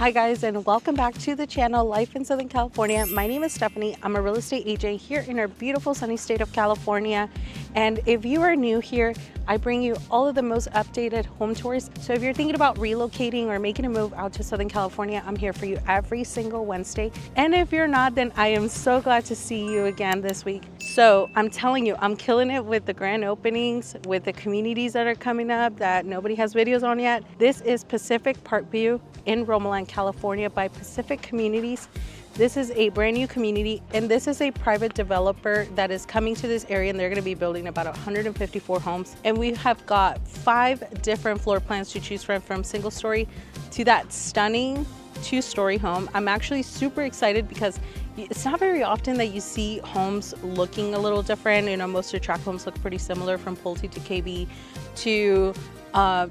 Hi guys, and welcome back to the channel Life in Southern California. My name is Stephanie. I'm a real estate agent here in our beautiful sunny state of California. And if you are new here, I bring you all of the most updated home tours. So if you're thinking about relocating or making a move out to Southern California, I'm here for you every single Wednesday. And if you're not, then I am so glad to see you again this week. So I'm telling you, I'm killing it with the grand openings, with the communities that are coming up that nobody has videos on yet. This is Pacific Parkview in Romeland, California by Pacific Communities. This is a brand new community, and this is a private developer that is coming to this area, and they're going to be building about 154 homes. And we have got 5 different floor plans to choose from single story to that stunning 2-story home. I'm actually super excited because it's not very often that you see homes looking a little different. You know, most of the tract homes look pretty similar, from Pulte to KB to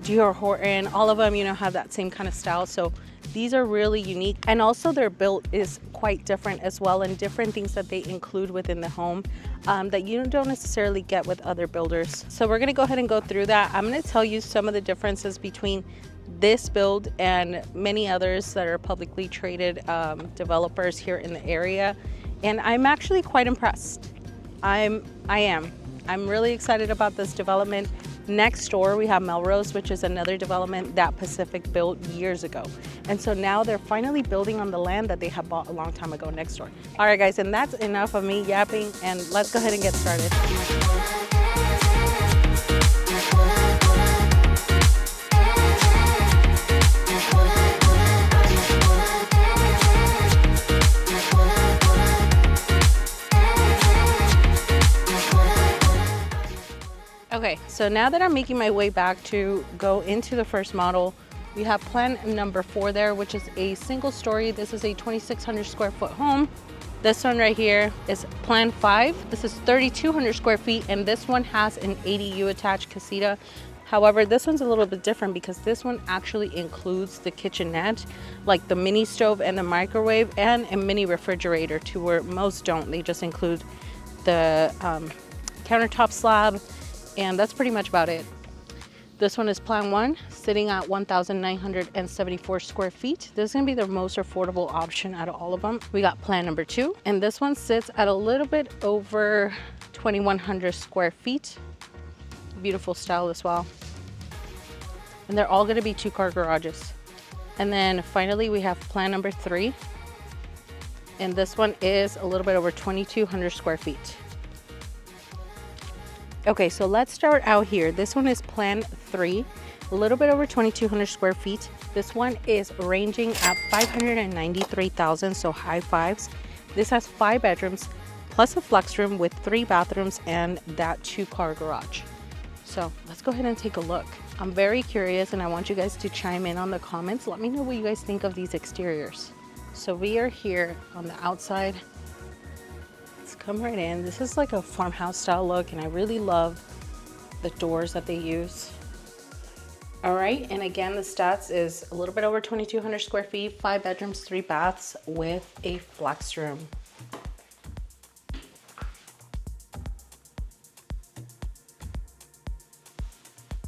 D.R. Horton. All of them, you know, have that same kind of style. So these are really unique, and also their build is quite different as well, and different things that they include within the home that you don't necessarily get with other builders. So we're gonna go ahead and go through that. I'm gonna tell you some of the differences between this build and many others that are publicly traded developers here in the area, and I'm actually quite impressed. I'm really excited about this development. Next door, we have Melrose, which is another development that Pacific built years ago. And so now they're finally building on the land that they had bought a long time ago next door. All right, guys, and that's enough of me yapping, and let's go ahead and get started. Okay, so now that I'm making my way back to go into the first model, we have plan number 4 there, which is a single story. This is a 2,600 square foot home. This one right here is plan 5. This is 3,200 square feet, and this one has an ADU attached casita. However, this one's a little bit different because this one actually includes the kitchenette, like the mini stove and the microwave, and a mini refrigerator, to where most don't. They just include the countertop slab, and that's pretty much about it. This one is plan 1, sitting at 1,974 square feet. This is gonna be the most affordable option out of all of them. We got plan number 2, and this one sits at a little bit over 2,100 square feet. Beautiful style as well. And they're all gonna be 2-car garages. And then finally, we have plan number 3. And this one is a little bit over 2,200 square feet. Okay, so let's start out here. This one is plan 3, a little bit over 2,200 square feet. This one is ranging at 593,000, so high fives. This has 5 bedrooms plus a flex room with 3 bathrooms and that 2-car garage. So let's go ahead and take a look. I'm very curious, and I want you guys to chime in on the comments. Let me know what you guys think of these exteriors. So we are here on the outside. Come right in. This is like a farmhouse style look, and I really love the doors that they use. All right, and again, the stats is a little bit over 2,200 square feet, 5 bedrooms, 3 baths with a flex room.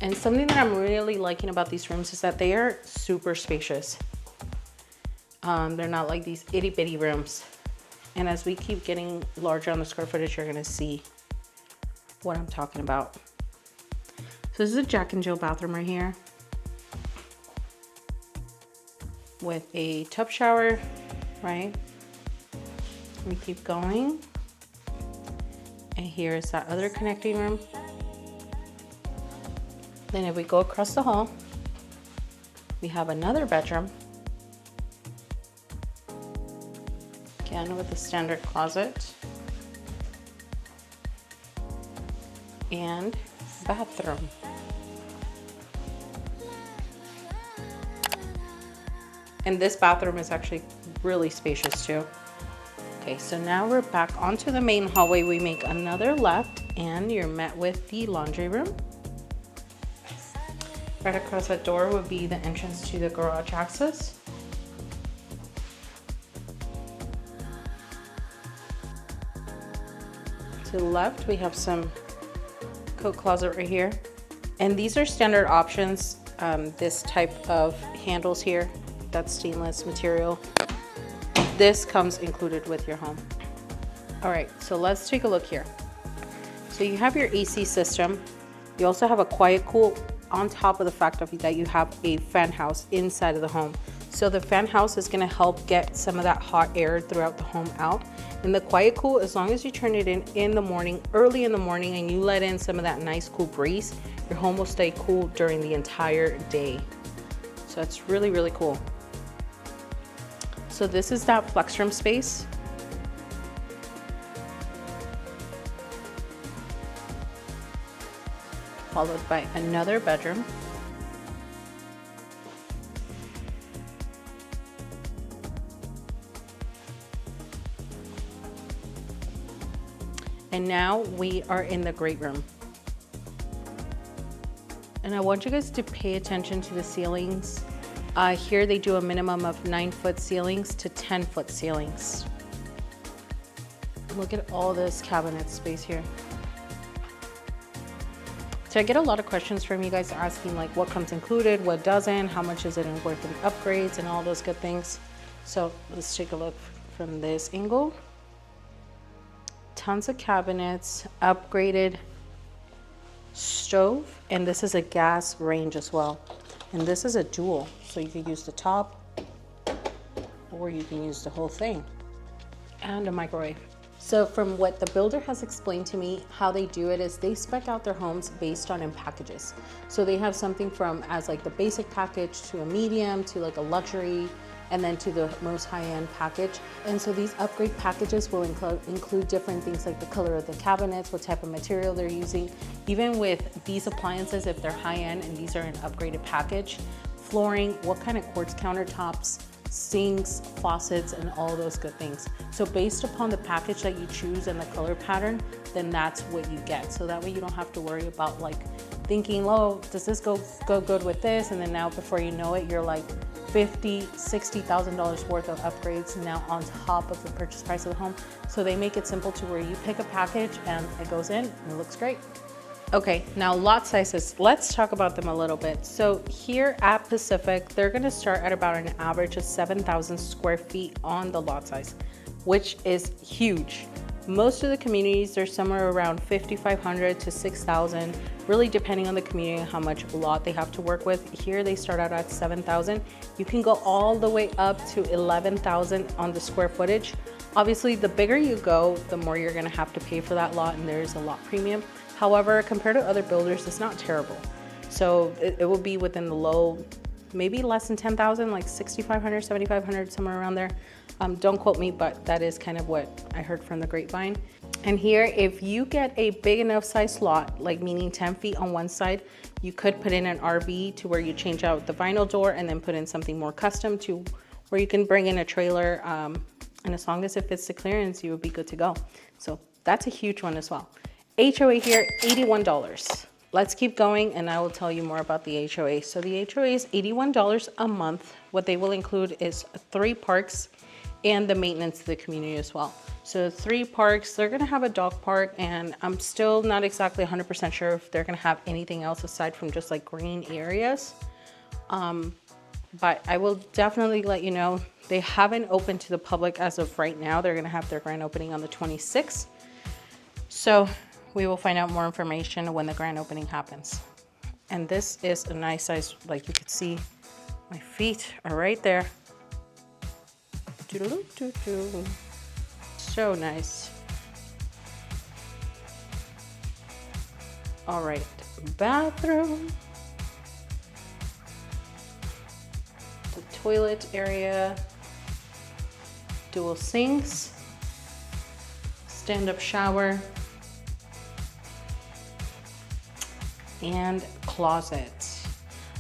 And something that I'm really liking about these rooms is that they are super spacious. They're not like these itty bitty rooms. And as we keep getting larger on the square footage, you're gonna see what I'm talking about. So this is a Jack and Jill bathroom right here with a tub shower, right? We keep going. And here's that other connecting room. Then if we go across the hall, we have another bedroom. Again, with a standard closet and bathroom. And this bathroom is actually really spacious too. Okay, so now we're back onto the main hallway. We make another left, and you're met with the laundry room. Right across that door would be the entrance to the garage access. To the left, we have some coat closet right here. And these are standard options, this type of handles here. that stainless material. This comes included with your home. All right, so let's take a look here. So you have your AC system. You also have a quiet cool on top of the fact that you have a fan house inside of the home. So the fan house is gonna help get some of that hot air throughout the home out. And the quiet cool, as long as you turn it in the morning, early in the morning, and you let in some of that nice cool breeze, your home will stay cool during the entire day. So it's really, really cool. So this is that flex room space. Followed by another bedroom. And now we are in the great room. And I want you guys to pay attention to the ceilings. Here they do a minimum of 9-foot ceilings to 10-foot ceilings. Look at all this cabinet space here. So I get a lot of questions from you guys asking like what comes included, what doesn't, how much is it worth in upgrades and all those good things. So let's take a look from this angle. Tons of cabinets, upgraded stove, and this is a gas range as well. And this is a dual, so you can use the top or you can use the whole thing. And a microwave. So from what the builder has explained to me, how they do it is they spec out their homes based on in packages. So they have something from as like the basic package to a medium to like a luxury and then to the most high-end package. And so these upgrade packages will include different things like the color of the cabinets, what type of material they're using. Even with these appliances, if they're high-end and these are an upgraded package, flooring, what kind of quartz countertops, sinks, faucets, and all those good things. So based upon the package that you choose and the color pattern, then that's what you get. So that way you don't have to worry about like thinking, oh, does this go good with this? And then now before you know it, you're like $50,000, $60,000 worth of upgrades now on top of the purchase price of the home. So they make it simple to where you pick a package and it goes in and it looks great. Okay, now lot sizes, let's talk about them a little bit. So here at Pacific, they're gonna start at about an average of 7,000 square feet on the lot size, which is huge. Most of the communities are somewhere around 5,500 to 6,000, really depending on the community and how much lot they have to work with. Here they start out at 7,000. You can go all the way up to 11,000 on the square footage. Obviously, the bigger you go, the more you're gonna have to pay for that lot, and there is a lot premium. However, compared to other builders, it's not terrible. So it will be within the low, maybe less than 10,000, like 6,500, 7,500, somewhere around there. Don't quote me, but that is kind of what I heard from the grapevine. And here, if you get a big enough size lot, like meaning 10 feet on one side, you could put in an RV to where you change out the vinyl door and then put in something more custom to where you can bring in a trailer. And as long as it fits the clearance, you would be good to go. So that's a huge one as well. HOA here, $81. Let's keep going and I will tell you more about the HOA. So the HOA is $81 a month. What they will include is 3 parks and the maintenance of the community as well. So 3 parks, they're gonna have a dog park, and I'm still not exactly 100% sure if they're gonna have anything else aside from just like green areas. But I will definitely let you know. They haven't opened to the public as of right now. They're gonna have their grand opening on the 26th. So we will find out more information when the grand opening happens. And this is a nice size, like you could see, my feet are right there. Doo-doo-doo-doo-doo. So nice. All right, bathroom. The toilet area. Dual sinks. Stand-up shower. And closets.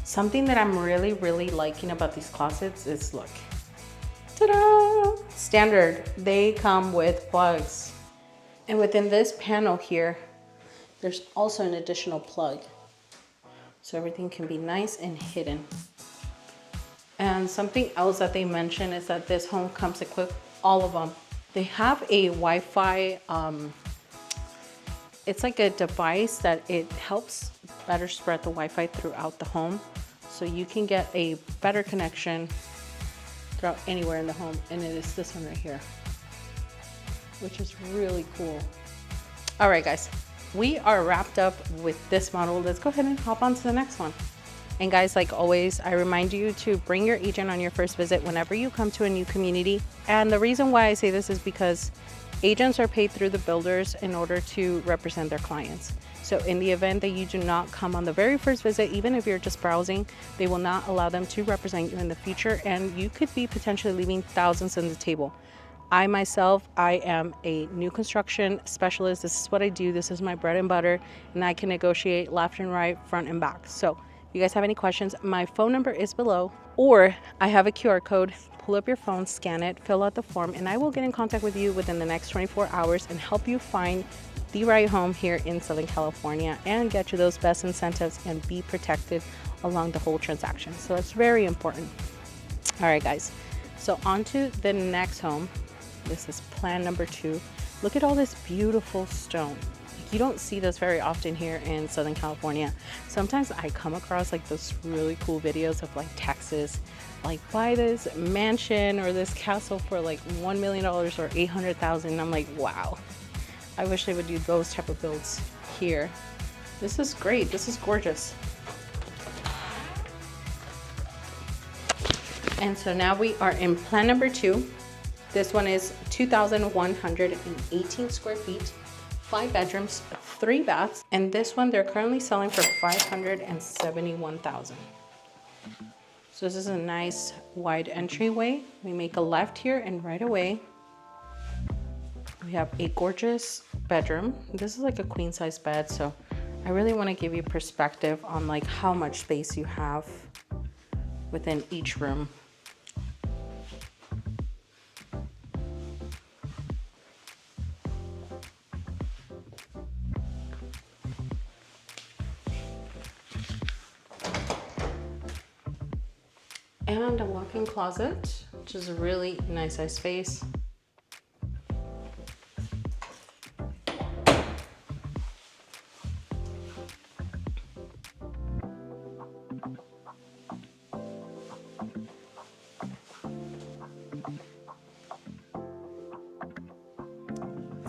Something that I'm really liking about these closets is, look, ta-da! Standard, they come with plugs. And within this panel here, there's also an additional plug. So everything can be nice and hidden. And something else that they mention is that this home comes equipped, all of them. They have a Wi-Fi, it's like a device that it helps better spread the Wi-Fi throughout the home. So you can get a better connection throughout anywhere in the home, and it is this one right here, which is really cool. All right, guys, we are wrapped up with this model. Let's go ahead and hop on to the next one. And guys, like always, I remind you to bring your agent on your first visit whenever you come to a new community. And the reason why I say this is because agents are paid through the builders in order to represent their clients. So in the event that you do not come on the very first visit, even if you're just browsing, they will not allow them to represent you in the future, and you could be potentially leaving thousands on the table. I myself, I am a new construction specialist. This is what I do. This is my bread and butter, and I can negotiate left and right, front and back. So if you guys have any questions, my phone number is below, or I have a QR code. Pull up your phone, scan it, fill out the form, and I will get in contact with you within the next 24 hours and help you find the right home here in Southern California and get you those best incentives and be protected along the whole transaction. So it's very important. All right, guys, so on to the next home. This is plan number 2. Look at all this beautiful stone. You don't see this very often here in Southern California. Sometimes I come across like those really cool videos of like Texas, like buy this mansion or this castle for like $1 million or $800,000. And I'm like, wow, I wish they would do those type of builds here. This is great. This is gorgeous. And so now we are in plan number 2. This one is 2,118 square feet, 5 bedrooms, 3 baths. And this one they're currently selling for $571,000. So this is a nice wide entryway. We make a left here, and right away we have a gorgeous bedroom. This is like a queen size bed, so I really want to give you perspective on like how much space you have within each room. And a walk-in closet, which is a really nice size space.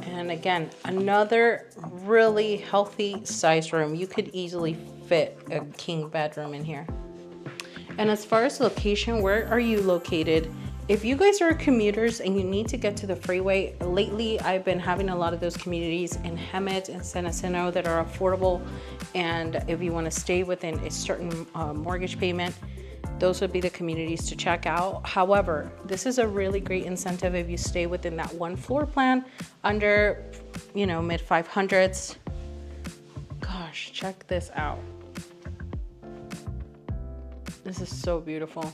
And again, another really healthy size room. You could easily fit a king bedroom in here. And as far as location, where are you located? If you guys are commuters and you need to get to the freeway, lately I've been having a lot of those communities in Hemet and San Jacinto that are affordable. And if you want to stay within a certain mortgage payment, those would be the communities to check out. However, this is a really great incentive if you stay within that one floor plan under, you know, mid 500s. Gosh, check this out. This is so beautiful.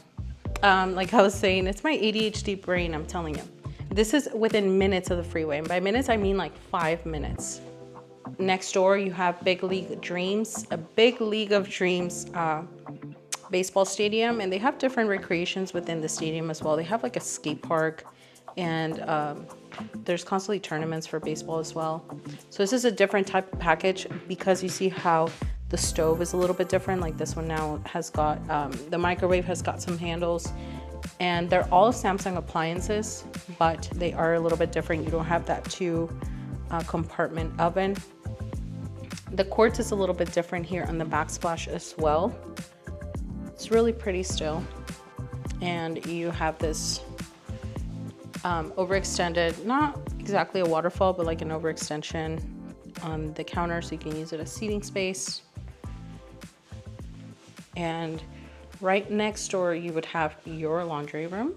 Like I was saying, it's my ADHD brain, I'm telling you. This is within minutes of the freeway. And by minutes, I mean like 5 minutes. Next door, you have Big League Dreams, a Big League of Dreams baseball stadium. And they have different recreations within the stadium as well. They have like a skate park, and there's constantly tournaments for baseball as well. So this is a different type of package because you see how the stove is a little bit different. Like this one now has got, the microwave has got some handles, and they're all Samsung appliances, but they are a little bit different. You don't have that 2 compartment oven. The quartz is a little bit different here on the backsplash as well. It's really pretty still. And you have this overextended, not exactly a waterfall, but like an overextension on the counter, so you can use it as seating space. And right next door, you would have your laundry room,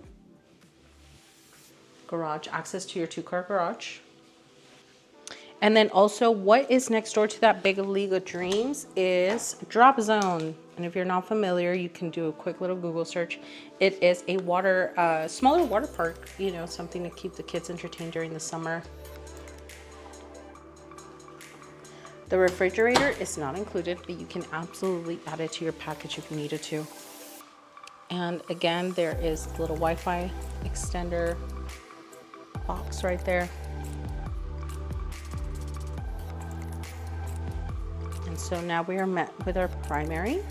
garage, access to your 2-car garage. And then also what is next door to that Big League of Dreams is Drop Zone. And if you're not familiar, you can do a quick little Google search. It is a smaller water park, you know, something to keep the kids entertained during the summer. The refrigerator is not included, but you can absolutely add it to your package if you needed to. And again, there is a little Wi-Fi extender box right there. And so now we are met with our primary.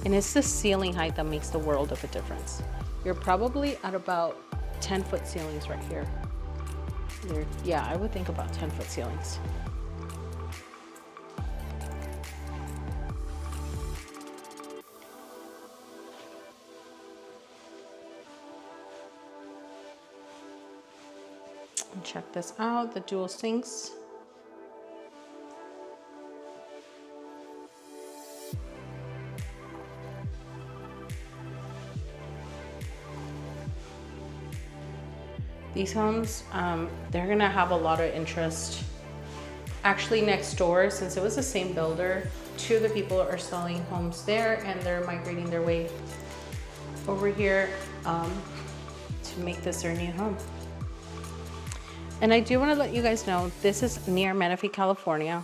And it's the ceiling height that makes the world of a difference. you're probably at about 10-foot ceilings right here. Yeah, I would think about 10-foot ceilings. And check this out, the dual sinks. These homes, they're gonna have a lot of interest. Actually, next door, since it was the same builder, 2 of the people are selling homes there, and they're migrating their way over here to make this their new home. And I do want to let you guys know, this is near Menifee, California.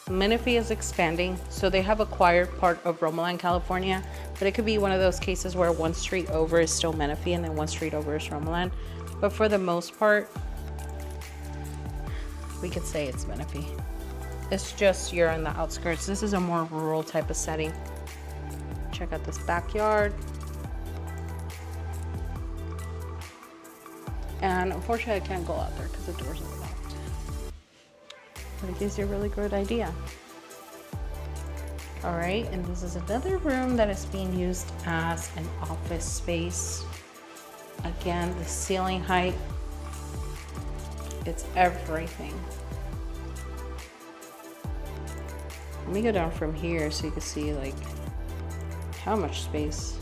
Menifee is expanding, so they have acquired part of Romoland, California, but it could be one of those cases where one street over is still Menifee and then one street over is Romoland. But for the most part, we could say it's Menifee. It's just you're on the outskirts. This is a more rural type of setting. Check out this backyard. And unfortunately, I can't go out there because the doors are locked. But it gives you a really good idea. All right, and this is another room that is being used as an office space. Again, the ceiling height, it's everything. Let me go down from here so you can see like how much space.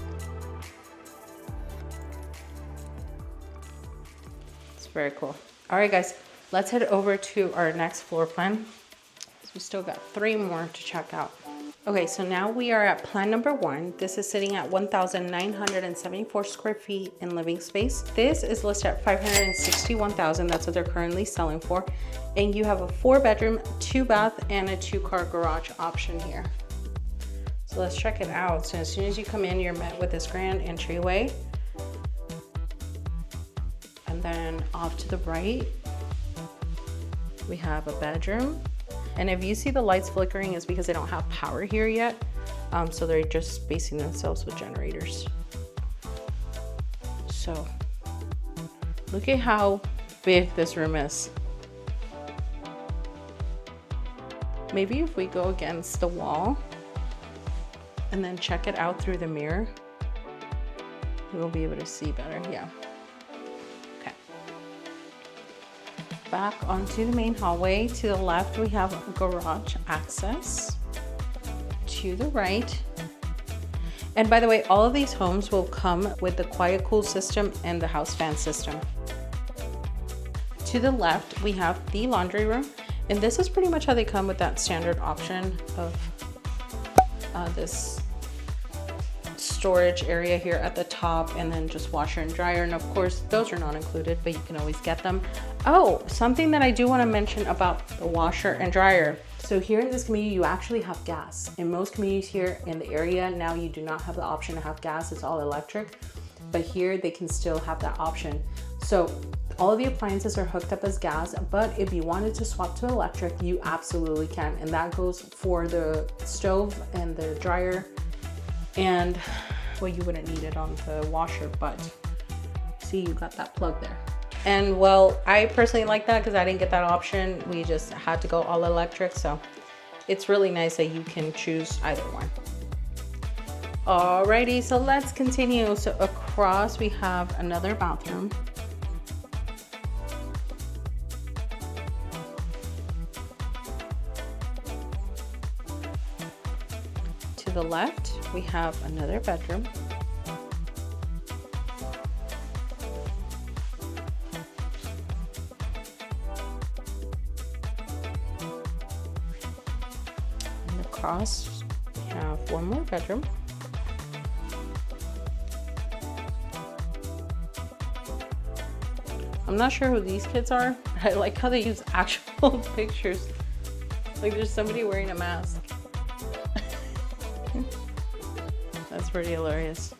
It's very cool. All right, guys, let's head over to our next floor plan. We still got 3 more to check out. Okay, so now we are at plan number 1. This is sitting at 1,974 square feet in living space. This is listed at $561,000. That's what they're currently selling for. And you have a 4-bedroom, 2-bath, and a 2-car garage option here. So let's check it out. So as soon as you come in, you're met with this grand entryway. And then off to the right, we have a bedroom. And if you see the lights flickering, it's because they don't have power here yet. So they're just spacing themselves with generators. So look at how big this room is. Maybe if we go against the wall and then check it out through the mirror, we'll be able to see better. Yeah. Okay. Back onto the main hallway. To the left, we have garage access. To the right. And by the way, all of these homes will come with the quiet cool system and the house fan system. To the left, we have the laundry room. And this is pretty much how they come with that standard option of this storage area here at the top, and then just washer and dryer. And of course, those are not included, but you can always get them. Oh, something that I do want to mention about the washer and dryer. So here in this community, you actually have gas. In most communities here in the area, now you do not have the option to have gas, it's all electric. But here they can still have that option. So all of the appliances are hooked up as gas, but if you wanted to swap to electric, you absolutely can. And that goes for the stove and the dryer. And well, you wouldn't need it on the washer, but see, you got that plug there. And well, I personally like that because I didn't get that option. We just had to go all electric. So it's really nice that you can choose either one. Alrighty, so let's continue. So across we have another bathroom. To the left, we have another bedroom. And across, we have one more bedroom. I'm not sure who these kids are, but I like how they use actual pictures. Like there's somebody wearing a mask. That's pretty hilarious.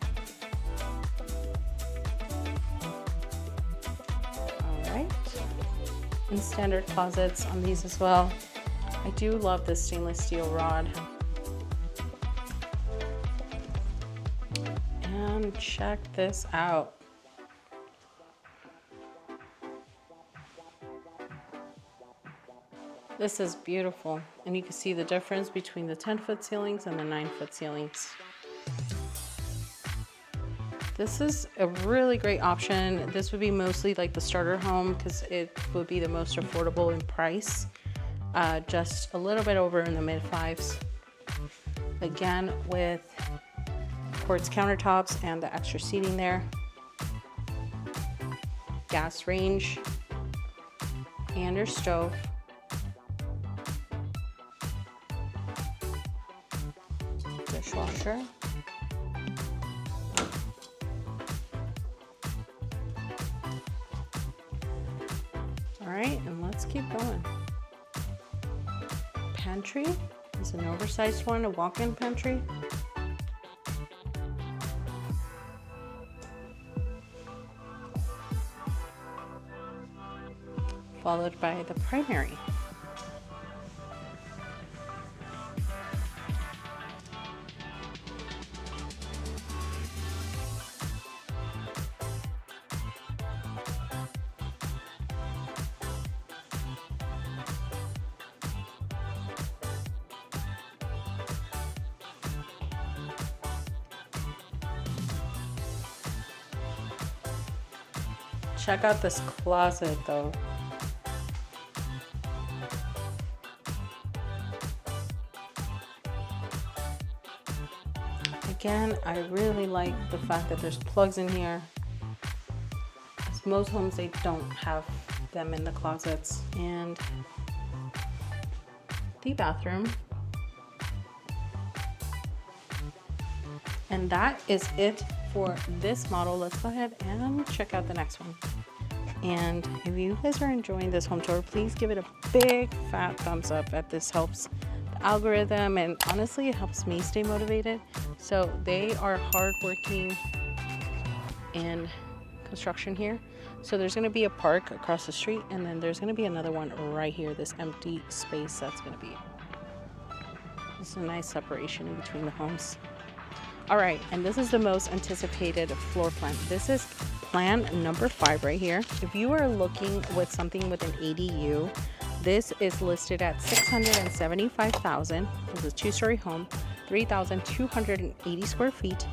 All right. And standard closets on these as well. I do love this stainless steel rod. And check this out. This is beautiful, and you can see the difference between the 10-foot ceilings and the 9-foot ceilings. This is a really great option. This would be mostly like the starter home because it would be the most affordable in price. Just a little bit over in the mid-5s. Again, with quartz countertops and the extra seating there. Gas range and your stove. Dishwasher. All right, and let's keep going. Pantry is an oversized one, a walk-in pantry. Followed by the primary. Check out this closet though. Again, I really like the fact that there's plugs in here. As most homes, they don't have them in the closets. And the bathroom. And that is it for this model. Let's go ahead and check out the next one. And if you guys are enjoying this home tour, please give it a big fat thumbs up. This helps the algorithm, and honestly it helps me stay motivated. So they are hardworking in construction here. So there's going to be a park across the street, and then there's going to be another one right here, this empty space that's going to be. It's a nice separation in between the homes. All right, and this is the most anticipated floor plan. This is plan number 5 right here. If you are looking with something with an ADU, this is listed at $675,000. This is a 2-story home, 3,280 square feet.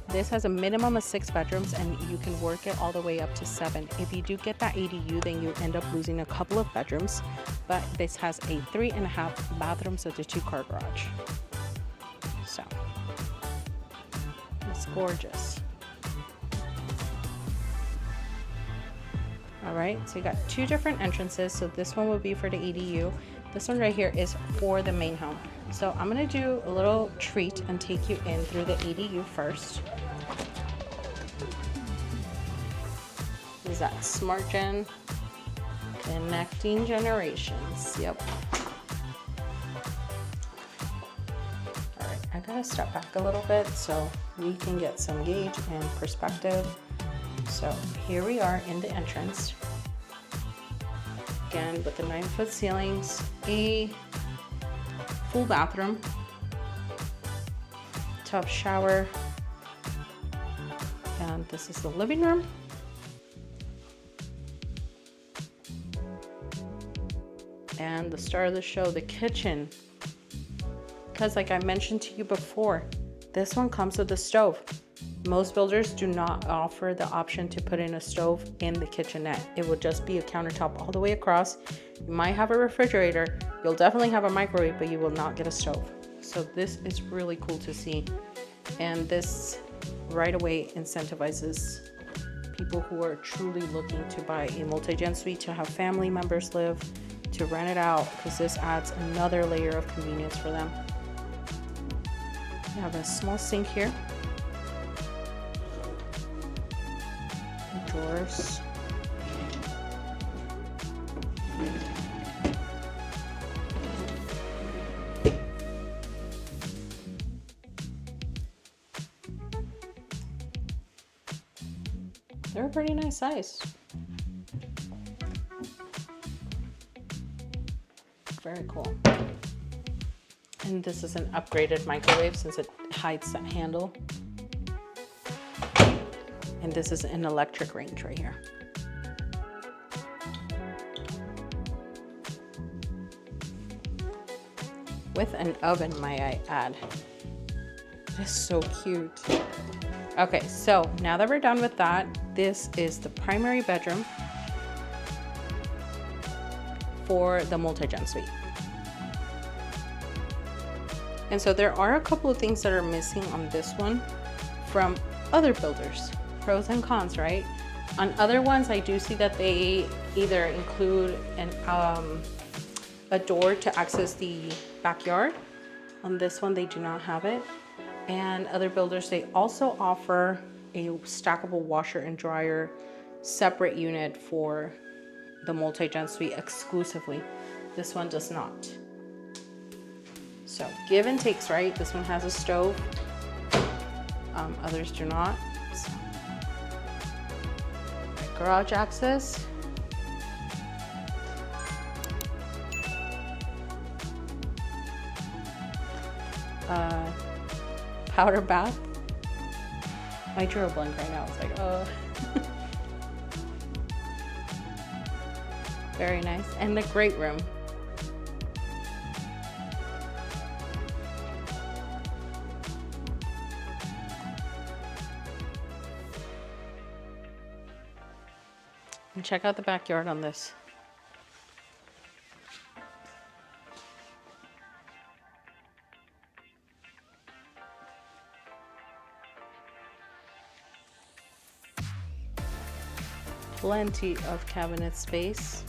This has a minimum of 6 bedrooms, and you can work it all the way up to 7. If you do get that ADU, then you end up losing a couple of bedrooms, but this has a 3.5 bathrooms with a 2-car garage. So it's gorgeous. All right, so you got 2 different entrances. So this one will be for the ADU. This one right here is for the main home. So I'm gonna do a little treat and take you in through the ADU first. This is that SmartGen connecting generations. Yep. All right, I gotta step back a little bit so we can get some gauge and perspective. So here we are in the entrance. Again, with the 9-foot ceilings, a full bathroom, tub shower, and this is the living room. And the star of the show, the kitchen. Because like I mentioned to you before, this one comes with a stove. Most builders do not offer the option to put in a stove in the kitchenette. It will just be a countertop all the way across. You might have a refrigerator. You'll definitely have a microwave, but you will not get a stove. So this is really cool to see. And this right away incentivizes people who are truly looking to buy a multi-gen suite, to have family members live, to rent it out, because this adds another layer of convenience for them. You have a small sink here. Drawers. They're a pretty nice size. Very cool. And this is an upgraded microwave since it hides that handle. And this is an electric range right here. with an oven, might I add. This is so cute. Okay, so now that we're done with that, this is the primary bedroom for the multi-gen suite. And so there are a couple of things that are missing on this one from other builders. Pros and cons, right? On other ones, I do see that they either include a door to access the backyard. On this one, they do not have it. And other builders, they also offer a stackable washer and dryer separate unit for the multi-gen suite exclusively. This one does not. So give and takes, right? This one has a stove. Others do not. So, garage access. Powder bath. I drew a blank right now. It's like, very nice. And the great room. And check out the backyard on this. Plenty of cabinet space.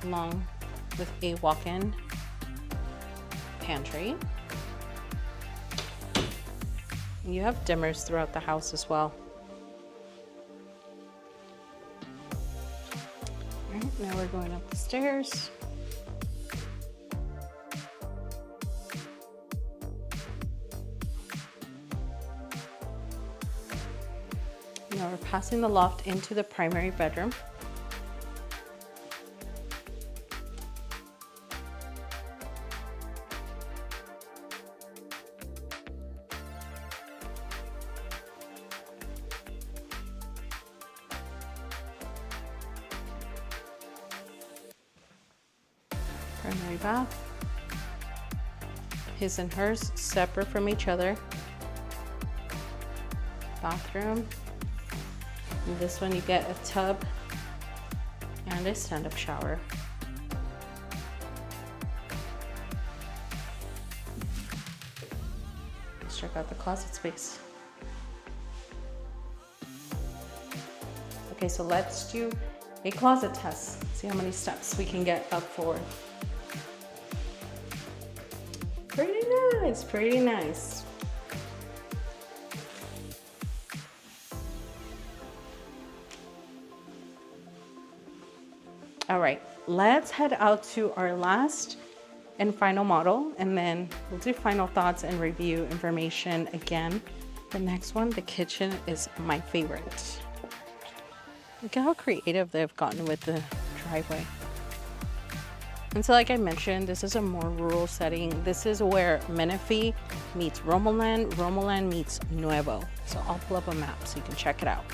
Along with a walk-in pantry. You have dimmers throughout the house as well. All right, now we're going up the stairs. Now we're passing the loft into the primary bedroom. Primary bath. His and hers separate from each other. Bathroom. In this one you get a tub and a stand-up shower. Let's check out the closet space. Okay, so let's do a closet test. See how many steps we can get up forward. Pretty nice, pretty nice. All right, let's head out to our last and final model, and then we'll do final thoughts and review information again. The next one, the kitchen, is my favorite. Look at how creative they've gotten with the driveway. And so like I mentioned, this is a more rural setting. This is where Menifee meets Romoland, Romoland meets Nuevo. So I'll pull up a map so you can check it out.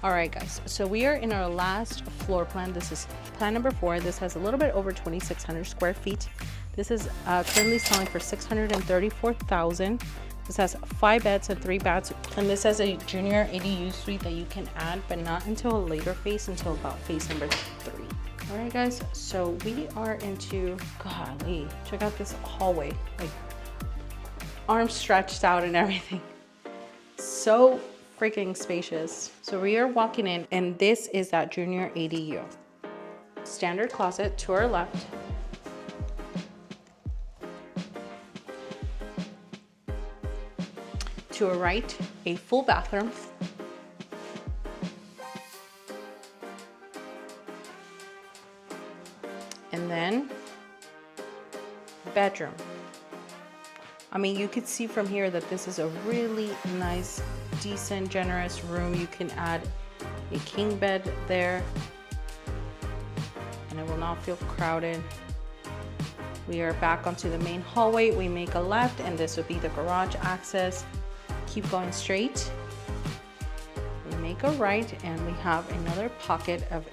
All right, guys, so we are in our last floor plan. This is plan number 4. This has a little bit over 2,600 square feet. This is currently selling for $634,000. This has 5 beds and 3 baths, and this has a junior ADU suite that you can add, but not until a later phase, until about phase number 3. All right, guys, so we are into, golly, check out this hallway, like arms stretched out and everything. So freaking spacious. So we are walking in, and this is that junior ADU. Standard closet to our left. To our right, a full bathroom. And then bedroom. I mean, you could see from here that this is a really nice, decent, generous room. You can add a king bed there, and it will not feel crowded. We are back onto the main hallway. We make a left, and this would be the garage access. Keep going straight. We make a right and we have another pocket of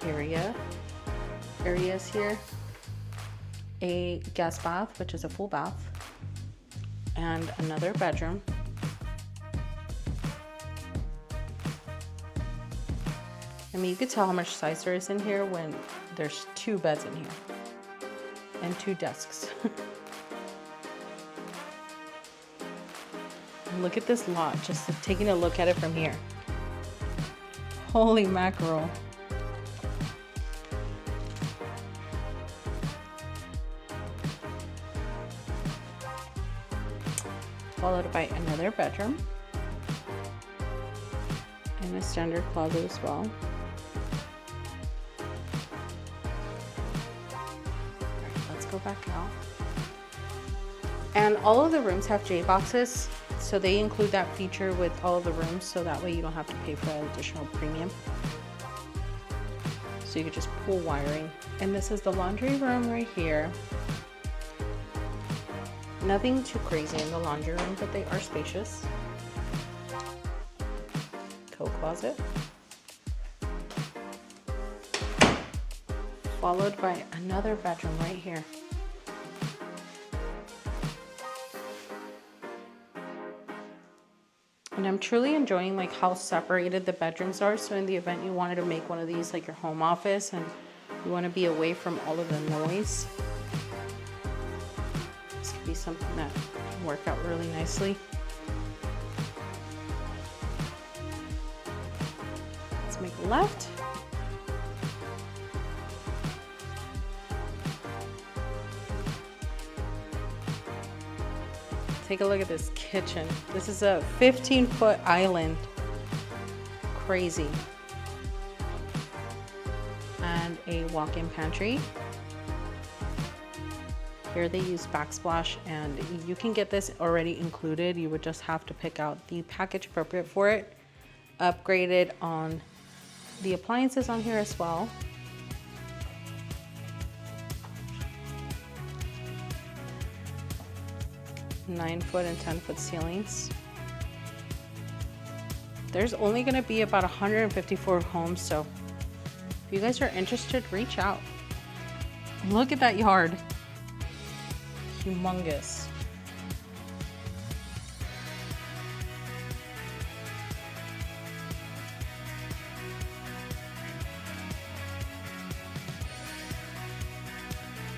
areas here. A guest bath, which is a full bath, and another bedroom. I mean, you could tell how much size there is in here when there's 2 beds in here and 2 desks. Look at this lot, just taking a look at it from here. Holy mackerel. Followed by another bedroom and a standard closet as well. Alright, let's go back out. And all of the rooms have J boxes, so they include that feature with all of the rooms, so that way you don't have to pay for an additional premium. So you could just pull wiring. And this is the laundry room right here. Nothing too crazy in the laundry room, but they are spacious. Coat closet. Followed by another bedroom right here. And I'm truly enjoying like how separated the bedrooms are. So in the event you wanted to make one of these like your home office and you want to be away from all of the noise, this could be something that can work out really nicely. Let's make a left. Take a look at this kitchen. This is a 15-foot island. Crazy. And a walk-in pantry. Here they use backsplash, and you can get this already included. You would just have to pick out the package appropriate for it. Upgraded on the appliances on here as well. Nine-foot and 10-foot ceilings. There's only going to be about 154 homes, so if you guys are interested, reach out. Look at that yard. Humongous.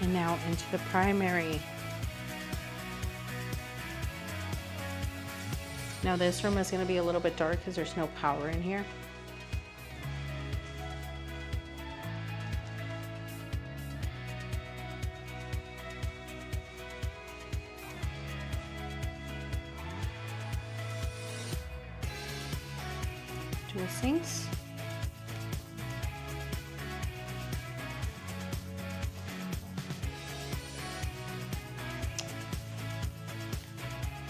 And now into the primary. Now this room is going to be a little bit dark because there's no power in here. Dual sinks.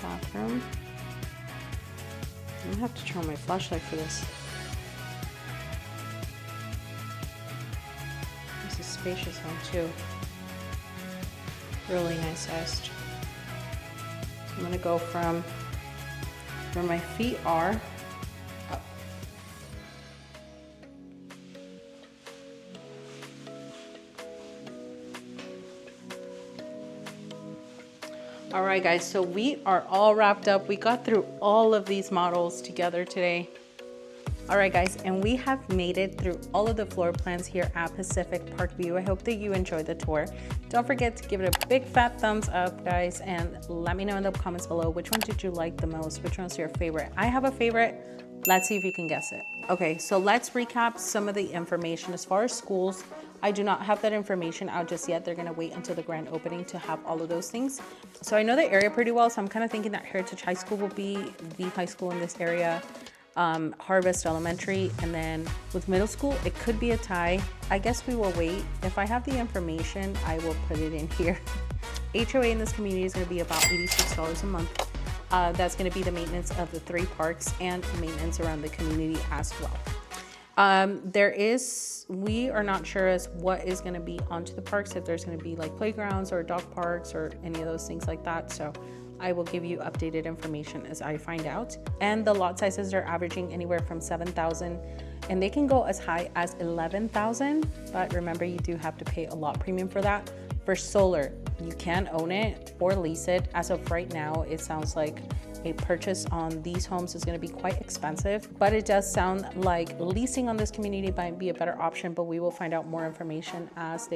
Bathroom. I'm gonna have to turn on my flashlight for this. This is a spacious home too. Really nice sized. So I'm gonna go from where my feet are up. All right, guys, so we are all wrapped up. We got through all of these models together today. All right, guys, and we have made it through all of the floor plans here at Pacific Parkview. I hope that you enjoyed the tour. Don't forget to give it a big fat thumbs up, guys, and let me know in the comments below which one did you like the most, which one's your favorite. I have a favorite. Let's see if you can guess it. Okay, so let's recap some of the information. As far as schools, I do not have that information out just yet. They're gonna wait until the grand opening to have all of those things. So I know the area pretty well, so I'm kind of thinking that Heritage High School will be the high school in this area. Harvest Elementary, and then with middle school, it could be a tie. I guess we will wait. If I have the information, I will put it in here. HOA in this community is gonna be about $86 a month. That's gonna be the maintenance of the 3 parks and maintenance around the community as well. We are not sure as what is going to be onto the parks, if there's going to be like playgrounds or dog parks or any of those things like that. So I will give you updated information as I find out. And the lot sizes are averaging anywhere from 7,000 and they can go as high as 11,000. But remember, you do have to pay a lot premium for that. For solar, you can own it or lease it. As of right now, it sounds like a purchase on these homes is going to be quite expensive, but it does sound like leasing on this community might be a better option, but we will find out more information as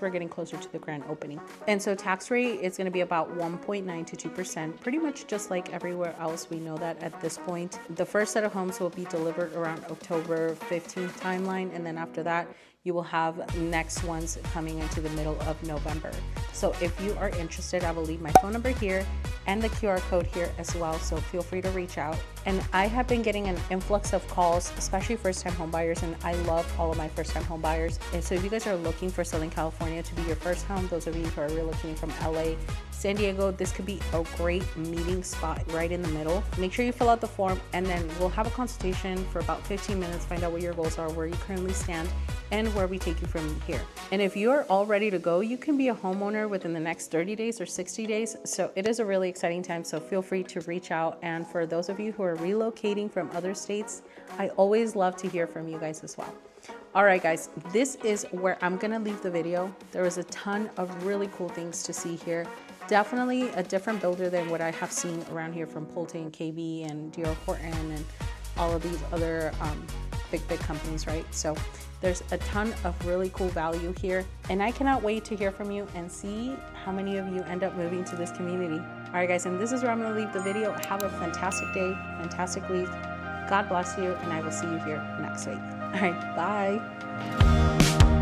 we're getting closer to the grand opening. And so tax rate is going to be about 1.9 to 2%, pretty much just like everywhere else. We know that at this point. The first set of homes will be delivered around October 15th timeline, and then after that you will have next ones coming into the middle of November. So if you are interested, I will leave my phone number here and the QR code here as well, so feel free to reach out. And I have been getting an influx of calls, especially first-time home buyers, and I love all of my first-time home buyers. And so if you guys are looking for Southern California to be your first home, those of you who are relocating from LA, San Diego, this could be a great meeting spot right in the middle. Make sure you fill out the form, and then we'll have a consultation for about 15 minutes, find out what your goals are, where you currently stand, and where we take you from here. And if you're all ready to go, you can be a homeowner within the next 30 days or 60 days. So it is a really exciting time. So feel free to reach out. And for those of you who are relocating from other states, I always love to hear from you guys as well. All right, guys, this is where I'm gonna leave the video. There was a ton of really cool things to see here. Definitely a different builder than what I have seen around here from Pulte and KB and D.R. Horton and all of these other big companies, right? So there's a ton of really cool value here, and I cannot wait to hear from you and see how many of you end up moving to this community. All right, guys, and this is where I'm gonna leave the video. Have a fantastic day, fantastic week. God bless you, and I will see you here next week. All right, bye.